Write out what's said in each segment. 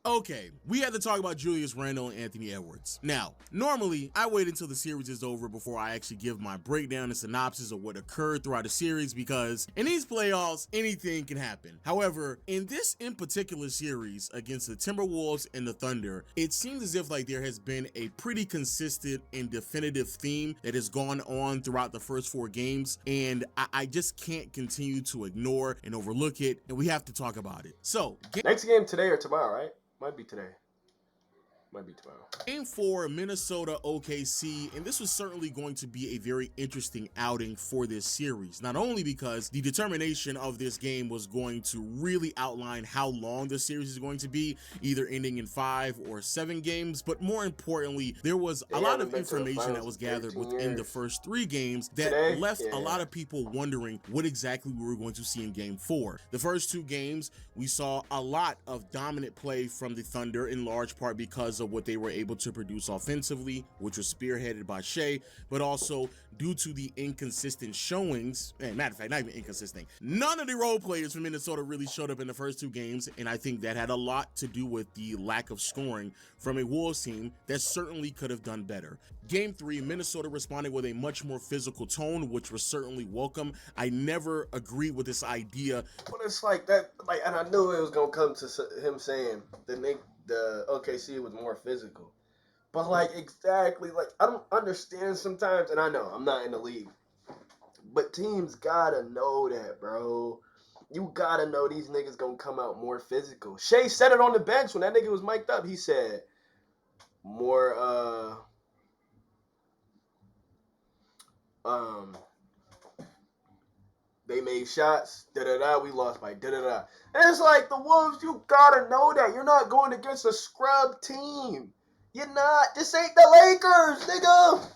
Okay, we had to talk about Julius Randle and Anthony Edwards. Now, normally, I wait until the series is over before I actually give my breakdown and synopsis of what occurred throughout the series because in these playoffs, anything can happen. However, in this in particular series against the Timberwolves and the Thunder, it seems as if like there has been a pretty consistent and definitive theme that has gone on throughout the first 4 games, and I just can't continue to ignore and overlook it, and we have to talk about it. So, next game today or tomorrow, right? Might be today. Might be tomorrow. Game 4, Minnesota OKC, and this was certainly going to be a very interesting outing for this series. Not only because the determination of this game was going to really outline how long the series is going to be, either ending in 5 or 7 games, but more importantly, there was a lot of information that was gathered within the first 3 games that left a lot of people wondering what exactly we were going to see in Game 4. The first 2 games, we saw a lot of dominant play from the Thunder, in large part because of what they were able to produce offensively, which was spearheaded by Shea, but also due to the inconsistent showings, and matter of fact, not even inconsistent, none of the role players from Minnesota really showed up in the first 2 games, and I think that had a lot to do with the lack of scoring from a Wolves team that certainly could have done better. Game 3, Minnesota responded with a much more physical tone, which was certainly welcome. I never agreed with this idea. But it's like that, like, and I knew it was gonna come to him saying the OKC was more physical. But, like, exactly, like, I don't understand sometimes, and I know, I'm not in the league, but teams gotta know that, bro. You gotta know these niggas gonna come out more physical. Shea said it on the bench when that nigga was mic'd up. He said, they made shots, da-da-da, we lost by da-da-da. And it's like, the Wolves, you gotta know that. You're not going against a scrub team. You're not. This ain't the Lakers, nigga.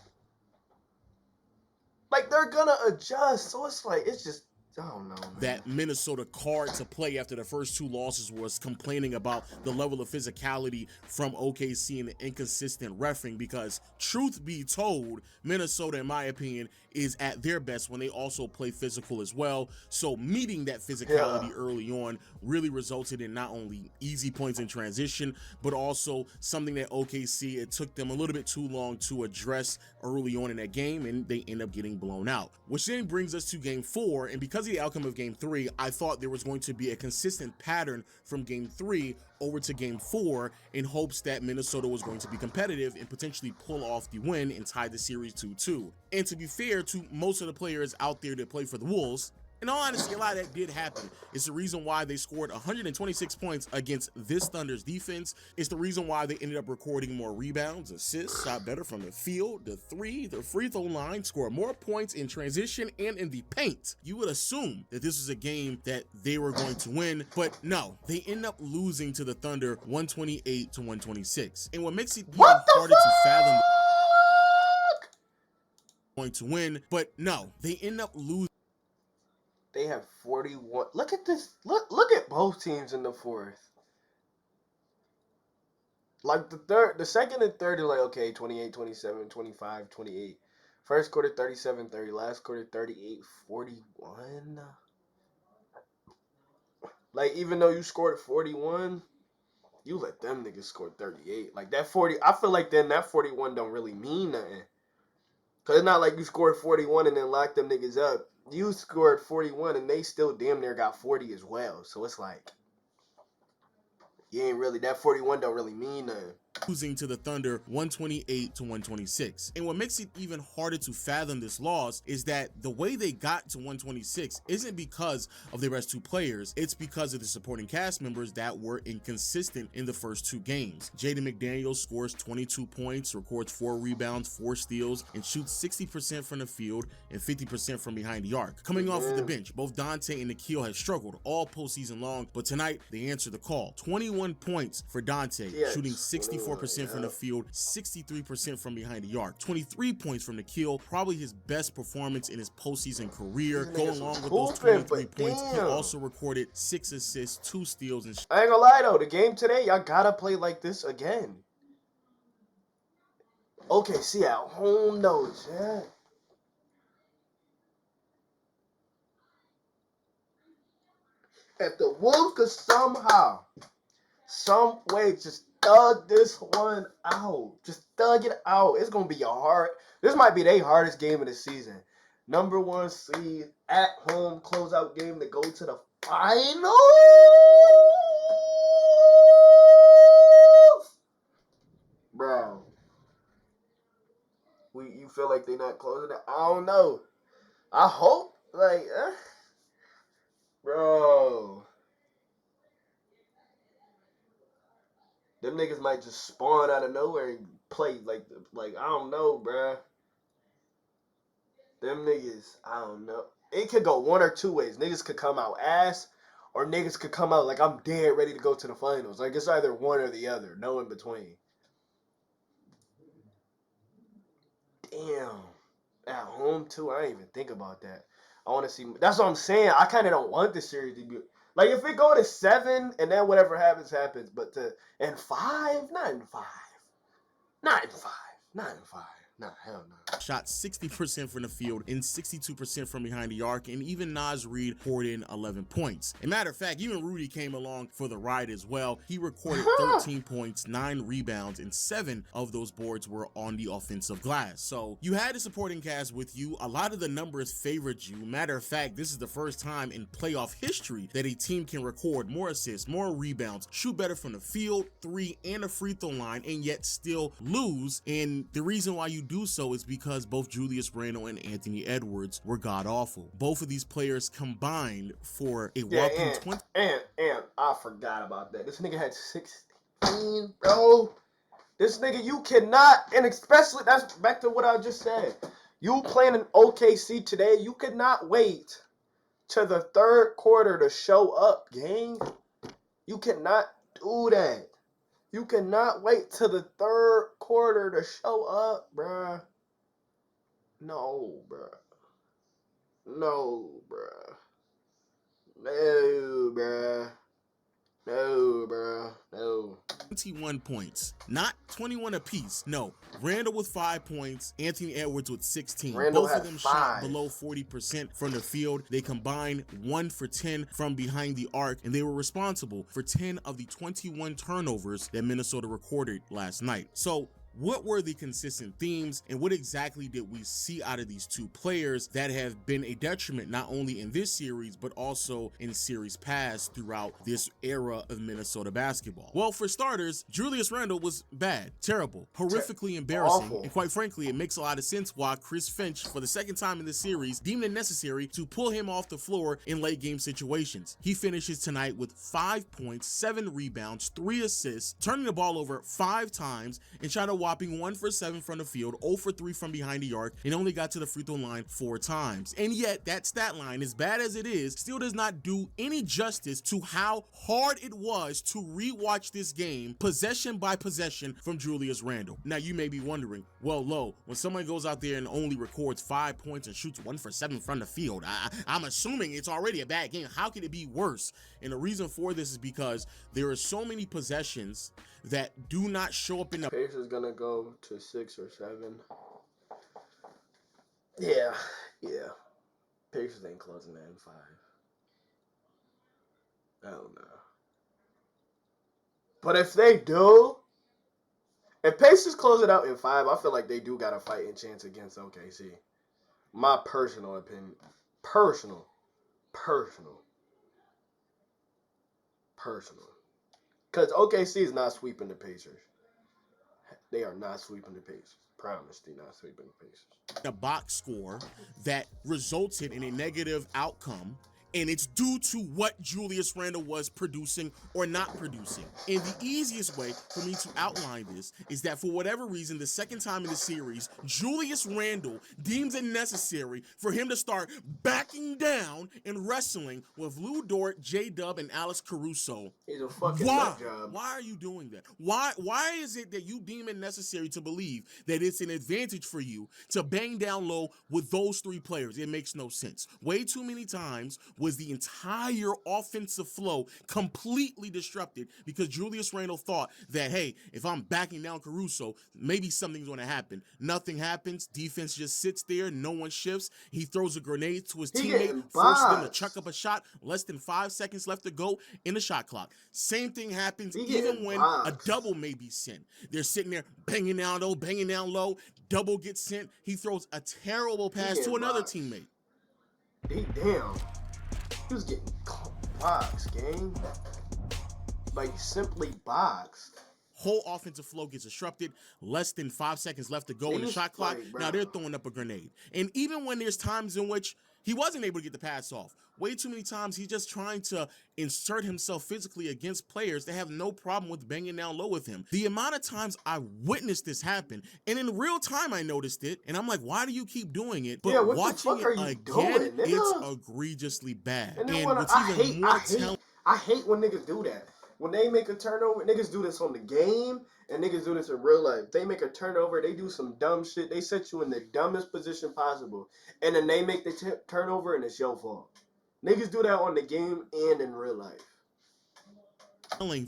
Like, they're gonna adjust. So it's like, it's just, I don't know, man. That Minnesota card to play after the first 2 losses was complaining about the level of physicality from OKC and the inconsistent reffing, because truth be told, Minnesota, in my opinion, is at their best when they also play physical as well. So meeting that physicality early on really resulted in not only easy points in transition, but also something that OKC, it took them a little bit too long to address early on in that game, and they end up getting blown out. Which then brings us to Game 4, and because of the outcome of Game 3, I thought there was going to be a consistent pattern from Game 3 over to Game 4 in hopes that Minnesota was going to be competitive and potentially pull off the win and tie the series 2-2. And to be fair to most of the players out there that play for the Wolves, in all honesty, a lot of that did happen. It's the reason why they scored 126 points against this Thunder's defense. It's the reason why they ended up recording more rebounds, assists, shot better from the field, the free throw line, scored more points in transition and in the paint. You would assume that this was a game that they were going to win, but no, they end up losing to the Thunder 128-126. And what makes it even harder to fathom going to win, but no, they end up losing. They have 41. Look at this. Look at both teams in the fourth. Like the second and third are like, okay, 28, 27, 25, 28. First quarter 37, 30. Last quarter 38, 41. Like, even though you scored 41, you let them niggas score 38. Like, that 40, I feel like then that 41 don't really mean nothing. Because it's not like you scored 41 and then locked them niggas up. You scored 41 and they still damn near got 40 as well. So it's like, you ain't really, that 41 don't really mean nothing. Losing to the Thunder 128-126. And what makes it even harder to fathom this loss is that the way they got to 126 isn't because of their best 2 players, it's because of the supporting cast members that were inconsistent in the first 2 games. Jaden McDaniels scores 22 points, records 4 rebounds, 4 steals, and shoots 60% from the field and 50% from behind the arc. Coming off of the bench, both Dante and Nikhil have struggled all postseason long, but tonight they answered the call. 21 points for Dante, shooting 64% from the field, 63% from behind the arc, 23 points from Nikhil, probably his best performance in his postseason career. Going along with those 23 points, he also recorded 6 assists, 2 steals, and I ain't gonna lie though, the game today, y'all gotta play like this again. Okay, see at home though, chat. If the Wolves could somehow some way, just thug this one out. Just thug it out. It's gonna be this might be their hardest game of the season. Number 1 seed at home closeout game to go to the finals. Bro. You feel like they're not closing it? I don't know. I hope. Bro. Them niggas might just spawn out of nowhere and play like I don't know, bruh. Them niggas, I don't know. It could go one or two ways. Niggas could come out ass, or niggas could come out like I'm dead ready to go to the finals. Like it's either one or the other, no in between. Damn. At home too, I didn't even think about that. I want to see. That's what I'm saying. I kind of don't want this series to be like if it go to 7 and then whatever happens happens. But and 5, not in 5, not in 5, not in 5. Nah, hell no. Shot 60% from the field and 62% from behind the arc, and even Naz Reid poured in 11 points. As a matter of fact, even Rudy came along for the ride as well. He recorded 13 points, 9 rebounds, and 7 of those boards were on the offensive glass. So you had a supporting cast with you. A lot of the numbers favored you. Matter of fact, this is the first time in playoff history that a team can record more assists, more rebounds, shoot better from the field, 3 and a free throw line, and yet still lose. And the reason why you do so is because both Julius Randle and Anthony Edwards were god-awful. Both of these players combined for a whopping 20. And I forgot about that. This nigga had 16, bro. This nigga, you cannot, and especially, that's back to what I just said. You playing in OKC today, you could not wait to the third quarter to show up, gang. You cannot do that. You cannot wait till the third quarter to show up, bruh. No, bruh. No, bruh. No, bruh. No, bruh. No. 21 points, not 21 apiece. No, Randle with 5 points, Anthony Edwards with 16. Both of them shot below 40% from the field. They combined 1 for 10 from behind the arc, and they were responsible for 10 of the 21 turnovers that Minnesota recorded last night. So what were the consistent themes, and what exactly did we see out of these two players that have been a detriment not only in this series but also in series past throughout this era of Minnesota basketball? Well, for starters, Julius Randle was bad, terrible, horrifically embarrassing, awful. And quite frankly, it makes a lot of sense why Chris Finch, for the second time in this series, deemed it necessary to pull him off the floor in late game situations. He finishes tonight with 5 points, 7 rebounds, 3 assists, turning the ball over 5 times, and shot a whopping 1 for 7 from the field, 0 for 3 from behind the arc, and only got to the free throw line 4 times. And yet, that stat line, as bad as it is, still does not do any justice to how hard it was to rewatch this game, possession by possession, from Julius Randle. Now, you may be wondering, well, Lo, when someone goes out there and only records 5 points and shoots 1 for 7 from the field, I'm assuming it's already a bad game. How could it be worse? And the reason for this is because there are so many possessions that do not show up in the Pacers gonna go to 6 or 7. Yeah. Pacers ain't closing that in 5. I don't know. But if they do, if Pacers close it out in 5, I feel like they do got a fighting chance against OKC. My personal opinion. Personal. Because OKC is not sweeping the Pacers. They are not sweeping the Pacers. Promise, they're not sweeping the Pacers. A box score that resulted in a negative outcome, and it's due to what Julius Randle was producing or not producing. And the easiest way for me to outline this is that for whatever reason, the second time in the series, Julius Randle deems it necessary for him to start backing down and wrestling with Lou Dort, J-Dub, and Alex Caruso. He's a fucking Why? nut job. Why are you doing that? Why is it that you deem it necessary to believe that it's an advantage for you to bang down low with those 3 players? It makes no sense. Way too many times was the entire offensive flow completely disrupted because Julius Randle thought that, hey, if I'm backing down Caruso, maybe something's going to happen. Nothing happens. Defense just sits there. No one shifts. He throws a grenade to his teammate, forces them to chuck up a shot. Less than 5 seconds left to go in the shot clock. Same thing happens even when a double may be sent. They're sitting there banging down low. Double gets sent. He throws a terrible pass to another teammate. Damn. He was getting boxed, gang. Like, simply boxed. Whole offensive flow gets disrupted. Less than 5 seconds left to go in the shot clock. Now they're throwing up a grenade. And even when there's times in which he wasn't able to get the pass off, way too many times he's just trying to insert himself physically against players that have no problem with banging down low with him. The amount of times I witnessed this happen, and in real time I noticed it, and I'm like, why do you keep doing it? But watching it again, it's egregiously bad. And what's even more telling, I hate when niggas do that. When they make a turnover, niggas do this on the game, and niggas do this in real life. They make a turnover, they do some dumb shit, they set you in the dumbest position possible, and then they make the turnover, and it's your fault. Niggas do that on the game and in real life.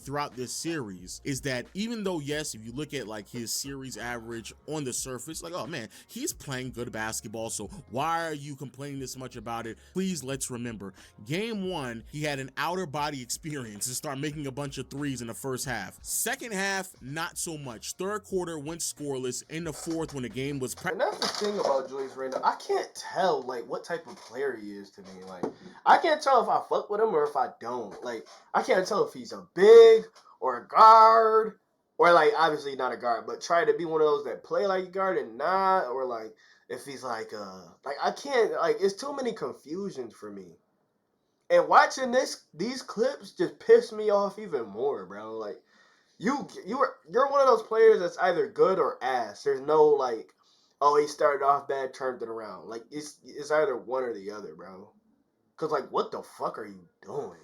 Throughout this series is that even though, yes, if you look at like his series average on the surface, like, oh man, he's playing good basketball, so why are you complaining this much about it? Please, let's remember, game 1, he had an outer body experience and start making a bunch of threes in the first half. Second half, not so much. Third quarter went scoreless. In the fourth, when the game was and that's the thing about Julius Randle. I can't tell like what type of player he is to me. Like, I can't tell if I fuck with him or if I don't. Like, I can't tell if he's a big or a guard, or like obviously not a guard, but try to be one of those that play like a guard and not, or like if he's like I can't, like, it's too many confusions for me. And watching these clips just piss me off even more, bro. Like, you're one of those players that's either good or ass. There's no like, oh, he started off bad, turned it around. Like, it's either one or the other, bro. Cause like, what the fuck are you doing?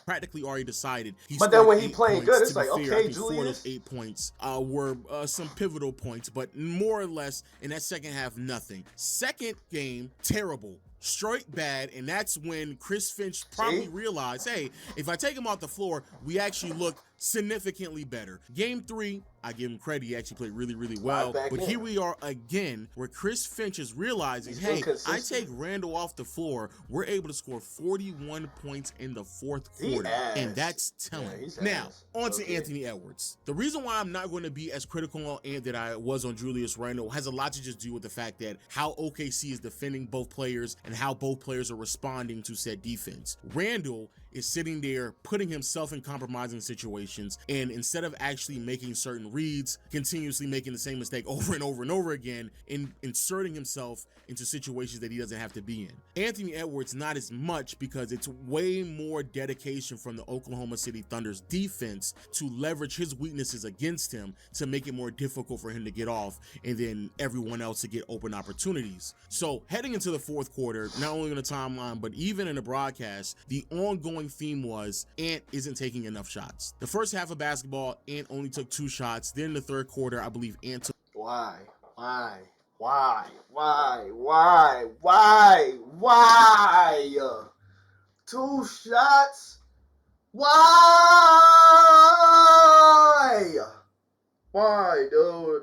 Practically already decided. But then when he playing good, it's like, okay, Julius. 4 of those 8 points were some pivotal points, but more or less in that second half, nothing. Second game, terrible. Straight bad, and that's when Chris Finch probably realized, hey, if I take him off the floor, we actually look significantly better. Game 3, I give him credit, he actually played really, really well. But here we are again, where Chris Finch is realizing, hey, I take Randle off the floor, we're able to score 41 points in the fourth quarter, and that's telling. Now, on to Anthony Edwards. The reason why I'm not going to be as critical on that I was on Julius Randle has a lot to just do with the fact that how OKC is defending both players and how both players are responding to said defense. Randle is sitting there putting himself in compromising situations, and instead of actually making certain reads, continuously making the same mistake over and over and over again, and inserting himself into situations that he doesn't have to be in. Anthony Edwards, not as much, because it's way more dedication from the Oklahoma City Thunder's defense to leverage his weaknesses against him to make it more difficult for him to get off, and then everyone else to get open opportunities. So heading into the fourth quarter, not only in the timeline, but even in the broadcast, the ongoing theme was Ant isn't taking enough shots. The first half of basketball, Ant only took 2 shots. Then in the third quarter, I believe Ant took... Why? 2 shots? Why, dude?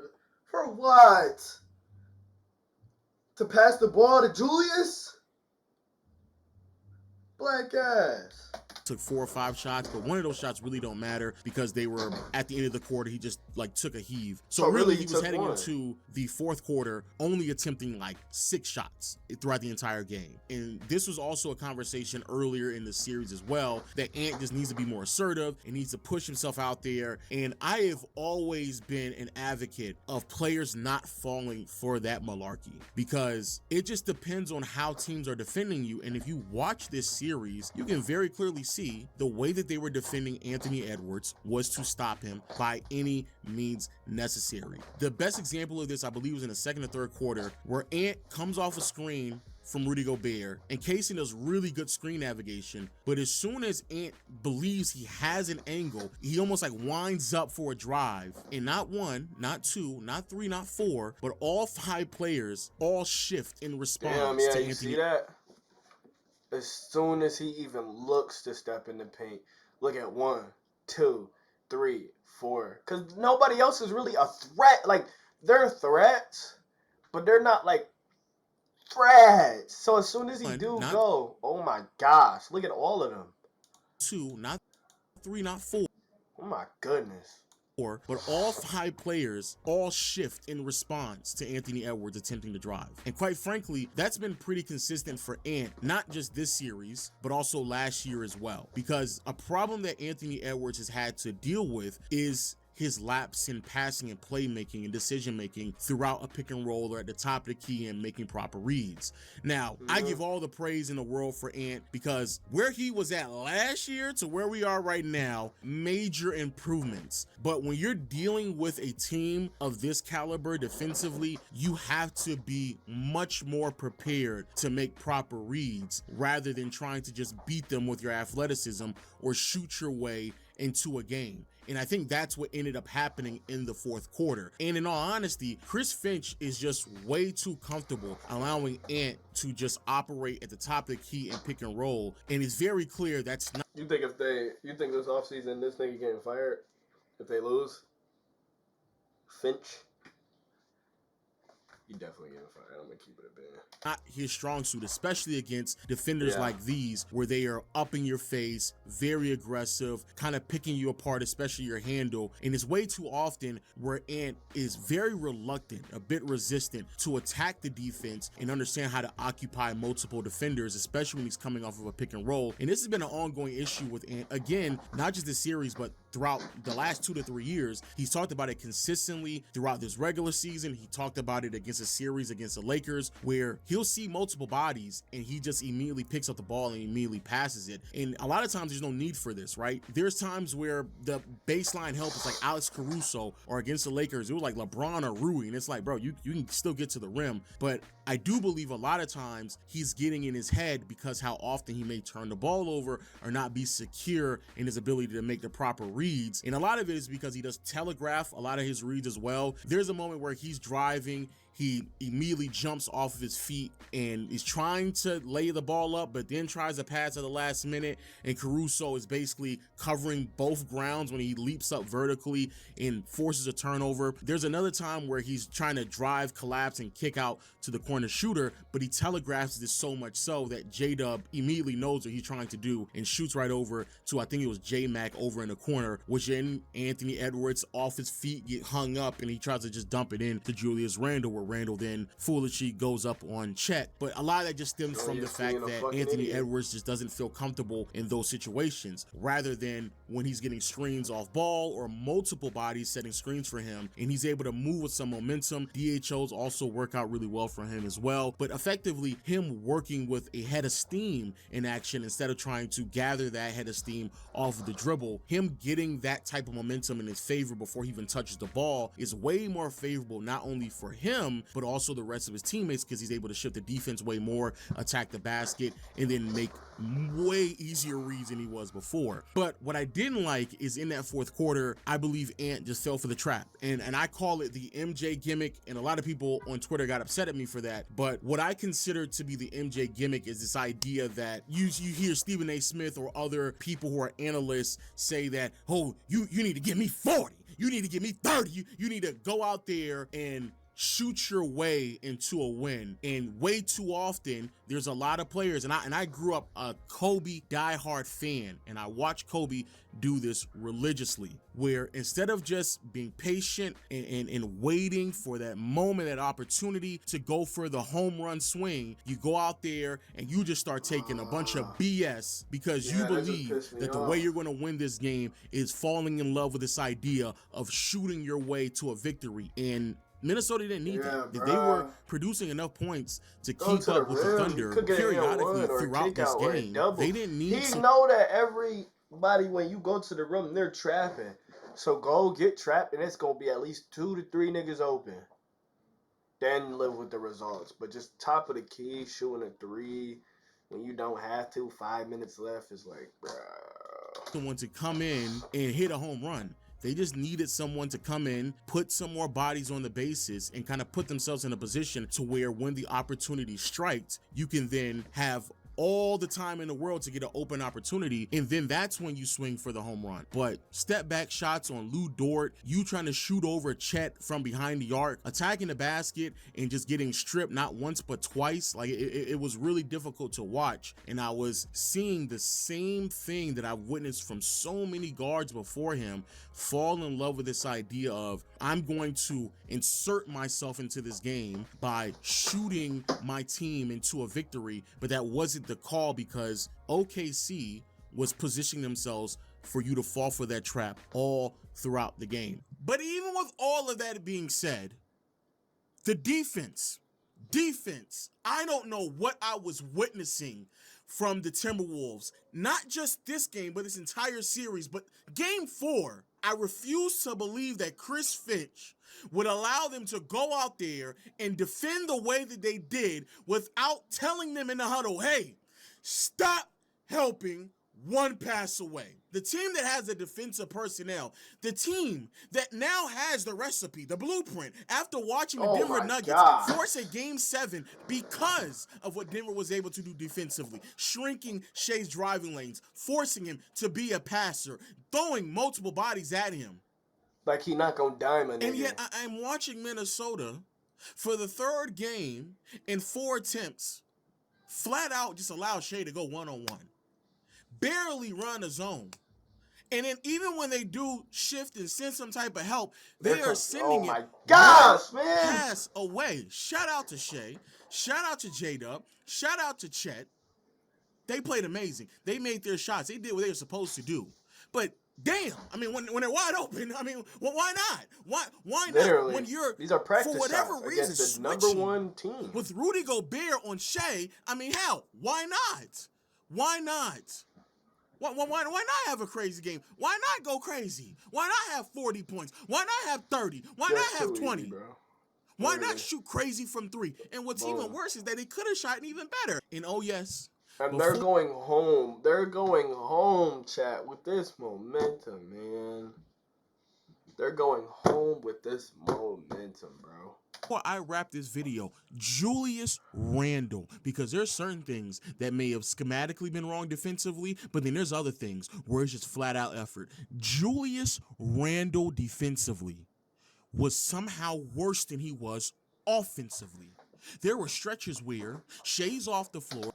For what? To pass the ball to Julius? Black ass. Took 4 or 5 shots, but one of those shots really don't matter because they were at the end of the quarter. He just like took a heave. So really he was heading into the fourth quarter only attempting like 6 shots throughout the entire game. And this was also a conversation earlier in the series as well, that Ant just needs to be more assertive and needs to push himself out there. And I have always been an advocate of players not falling for that malarkey, because it just depends on how teams are defending you. And if you watch this series, you can very clearly see the way that they were defending Anthony Edwards was to stop him by any means necessary. The best example of this, I believe, was in the second or third quarter, where Ant comes off a screen from Rudy Gobert, and Casey does really good screen navigation, but as soon as Ant believes he has an angle, he almost like winds up for a drive, and not 1, not 2, not 3, not 4, but all 5 players all shift in response to Anthony. You see that? as soon as he even looks to step in the paint, look at 1, 2, 3, 4. Because nobody else is really a threat. Like, they're threats, but they're not like threats. So as soon as he do not go, oh my gosh, look at all of them. 2, not 3, not 4. Oh my goodness. But all 5 players all shift in response to Anthony Edwards attempting to drive. And quite frankly, that's been pretty consistent for Ant, not just this series, but also last year as well. Because a problem that Anthony Edwards has had to deal with is his lapse in passing and playmaking and decision making throughout a pick and roll or at the top of the key and making proper reads. Now, I give all the praise in the world for Ant, because where he was at last year to where we are right now, major improvements. But when you're dealing with a team of this caliber defensively, you have to be much more prepared to make proper reads rather than trying to just beat them with your athleticism or shoot your way into a game. And I think that's what ended up happening in the fourth quarter. And in all honesty, Chris Finch is just way too comfortable allowing Ant to just operate at the top of the key and pick and roll. And it's very clear that's not. You think this offseason this nigga getting fired if they lose? Finch? He definitely getting fired. I'm gonna keep it a bit. Not his strong suit, especially against defenders like these, where they are up in your face, very aggressive, kind of picking you apart, especially your handle. And it's way too often where Ant is very reluctant, a bit resistant to attack the defense and understand how to occupy multiple defenders, especially when he's coming off of a pick and roll. And this has been an ongoing issue with Ant, again, not just this series, but throughout the last 2 to 3 years. He's talked about it consistently throughout this regular season. He talked about it against a series against the Lakers, where he'll see multiple bodies and he just immediately picks up the ball and immediately passes it. And a lot of times there's no need for this, right? There's times where the baseline help is like Alex Caruso, or against the Lakers, it was like LeBron or Rui. And it's like, bro, you can still get to the rim. But I do believe a lot of times he's getting in his head because how often he may turn the ball over or not be secure in his ability to make the proper reads. And a lot of it is because he does telegraph a lot of his reads as well. There's a moment where he's driving, he immediately jumps off of his feet and is trying to lay the ball up, but then tries to pass at the last minute. And Caruso is basically covering both grounds when he leaps up vertically and forces a turnover. There's another time where he's trying to drive, collapse, and kick out to the corner shooter, but he telegraphs this so much so that J-Dub immediately knows what he's trying to do and shoots right over to, I think it was J-Mac over in the corner, which then Anthony Edwards off his feet get hung up and he tries to just dump it in to Julius Randle, where Randle then foolishly goes up on Chet. But a lot of that just stems from the fact that Anthony Edwards just doesn't feel comfortable in those situations, rather than when he's getting screens off ball or multiple bodies setting screens for him and he's able to move with some momentum. DHOs also work out really well for him as well, but effectively him working with a head of steam in action instead of trying to gather that head of steam off of the dribble, him getting that type of momentum in his favor before he even touches the ball is way more favorable, not only for him but also the rest of his teammates, because he's able to shift the defense way more, attack the basket, and then make way easier reads than he was before. But what I didn't like is in that fourth quarter, I believe Ant just fell for the trap, and I call it the MJ gimmick, and a lot of people on Twitter got upset at me for that. But what I consider to be the MJ gimmick is this idea that you hear Stephen A. Smith or other people who are analysts say that, oh, you need to give me 40, you need to give me 30, you need to go out there and shoot your way into a win. And way too often there's a lot of players, and I grew up a Kobe diehard fan, and I watched Kobe do this religiously, where instead of just being patient and waiting for that moment, that opportunity to go for the home run swing, you go out there and you just start taking a bunch of BS because you believe that the way you're going to win this game is falling in love with this idea of shooting your way to a victory. And Minnesota didn't need that. They were producing enough points to keep up with the Thunder periodically throughout this game. They didn't need to know that everybody, when you go to the room, they're trapping. So go get trapped, and it's going to be at least 2 to 3 niggas open. Then live with the results. But just top of the key, shooting a 3 when you don't have to, 5 minutes left, is like, bro. Someone to come in and hit a home run. They just needed someone to come in, put some more bodies on the bases, and kind of put themselves in a position to where when the opportunity strikes, you can then have all the time in the world to get an open opportunity, and then that's when you swing for the home run. But step back shots on Lou Dort, you trying to shoot over Chet from behind the arc, attacking the basket and just getting stripped not once but twice. Like it was really difficult to watch, and I was seeing the same thing that I've witnessed from so many guards before him fall in love with this idea of, I'm going to insert myself into this game by shooting my team into a victory. But that wasn't the call, because OKC was positioning themselves for you to fall for that trap all throughout the game. But even with all of that being said, the defense, I don't know what I was witnessing from the Timberwolves, not just this game, but this entire series. But game 4, I refuse to believe that Chris Finch would allow them to go out there and defend the way that they did without telling them in the huddle, hey, stop helping one pass away. The team that has the defensive personnel, the team that now has the recipe, the blueprint, after watching the Denver Nuggets force a game 7 because of what Denver was able to do defensively, shrinking Shea's driving lanes, forcing him to be a passer, throwing multiple bodies at him. Like he not gonna dime a nigga. And yet I'm watching Minnesota for the 3rd game in 4 attempts, flat out just allow Shea to go one-on-one. Barely run a zone. And then even when they do shift and send some type of help, they are sending it pass away. Shout out to Shea. Shout out to J-Dub. Shout out to Chet. They played amazing. They made their shots. They did what they were supposed to do. But damn, I mean, when they're wide open, I mean, well, why not? Why not? Literally, when you're, these are practice for whatever shots reason, against the number 1 team. With Rudy Gobert on Shea, I mean, hell, why not? Why not? Why not have a crazy game? Why not go crazy? Why not have 40 points? Why not have 30? Why not have 20? Easy, why not shoot crazy from 3? And what's even worse is that they could have shot even better. And oh yes. And they're going home. They're going home, chat, with this momentum, man. They're going home with this momentum, bro. Before I wrap this video, Julius Randle, because there's certain things that may have schematically been wrong defensively, but then there's other things where it's just flat out effort. Julius Randle defensively was somehow worse than he was offensively. There were stretches where Shea's off the floor.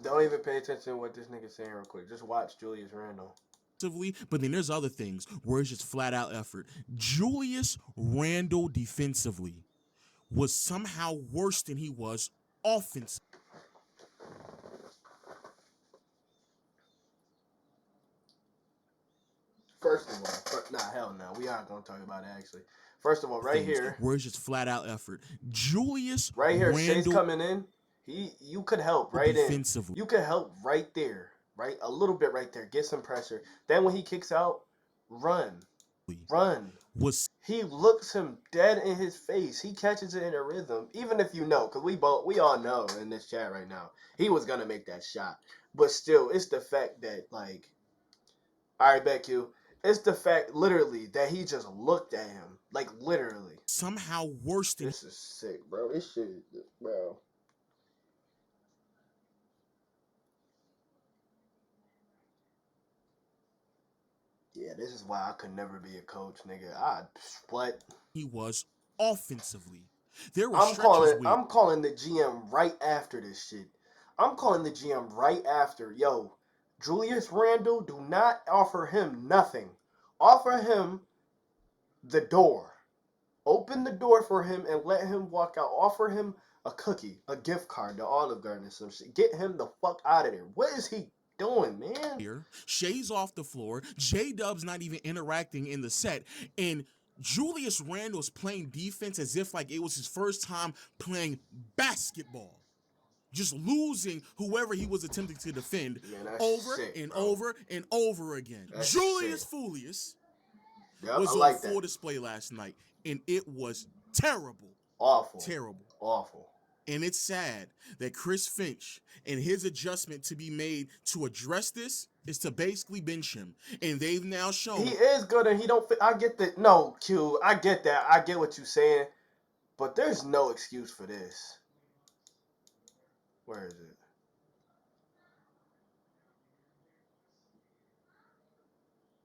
Don't even pay attention to what this nigga's saying real quick. Just watch Julius Randle. But then there's other things where it's just flat out effort. Julius Randle defensively was somehow worse than he was offensively. First of all, hell no. We aren't going to talk about it, actually. First of all, right here. Where it's just flat out effort. Julius right here, Randle, Shea's coming in. You could help right in. You could help right there. Right? A little bit right there. Get some pressure. Then when he kicks out, run. He looks him dead in his face. He catches it in a rhythm. Even if you know, because we all know in this chat right now, he was going to make that shot. But still, it's the fact that, like, all right, BetQ. It's the fact, literally, that he just looked at him. Like, literally. Somehow worse than... This is sick, bro. This shit, bro. Yeah, this is why I could never be a coach, nigga. What? He was offensively. There were I'm calling the GM right after this shit. I'm calling the GM right after. Yo, Julius Randle, do not offer him nothing. Offer him the door. Open the door for him and let him walk out. Offer him a cookie, a gift card to Olive Garden or some shit. Get him the fuck out of there. What is he doing, man? Here, Shea's off the floor. J-Dub's not even interacting in the set. And Julius Randle's playing defense as if like it was his first time playing basketball. Just losing whoever he was attempting to defend over and over and over again. Julius Foulius was on full display last night, and it was terrible. Awful. Terrible. Awful. And it's sad that Chris Finch and his adjustment to be made to address this is to basically bench him. And they've now shown he is good and he don't fit. I get that. No, Q, I get that. I get what you're saying. But there's no excuse for this. Where is it?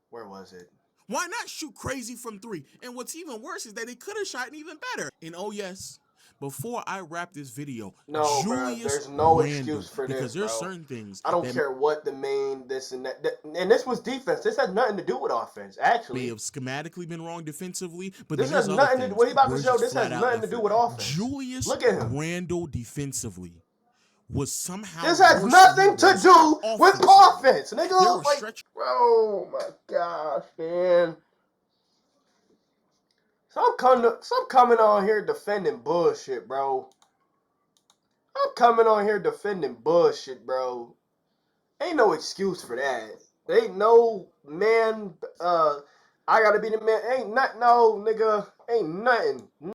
Where was it? Why not shoot crazy from 3? And what's even worse is that he could have shot even better. And oh yes, before I wrap this video, No, bro. Julius There's no Randle, excuse for this, because there's bro. certain things I don't that care what the main this and that. And this was defense. This has nothing to do with offense, may actually. have schematically been wrong defensively, but This then there's has other nothing to things do. What he about where to it's show, just this has flat-out nothing to do effort. with offense. Julius Look at him. Randle defensively was somehow This has worse nothing than he to was do with offensively. offense, There nigga. were Like, stretches. oh my gosh, man. Stop coming on here defending bullshit, bro. I'm coming on here defending bullshit, bro. Ain't no excuse for that. Ain't no man. I gotta be the man. Ain't nothing. No, nigga. Ain't nothing.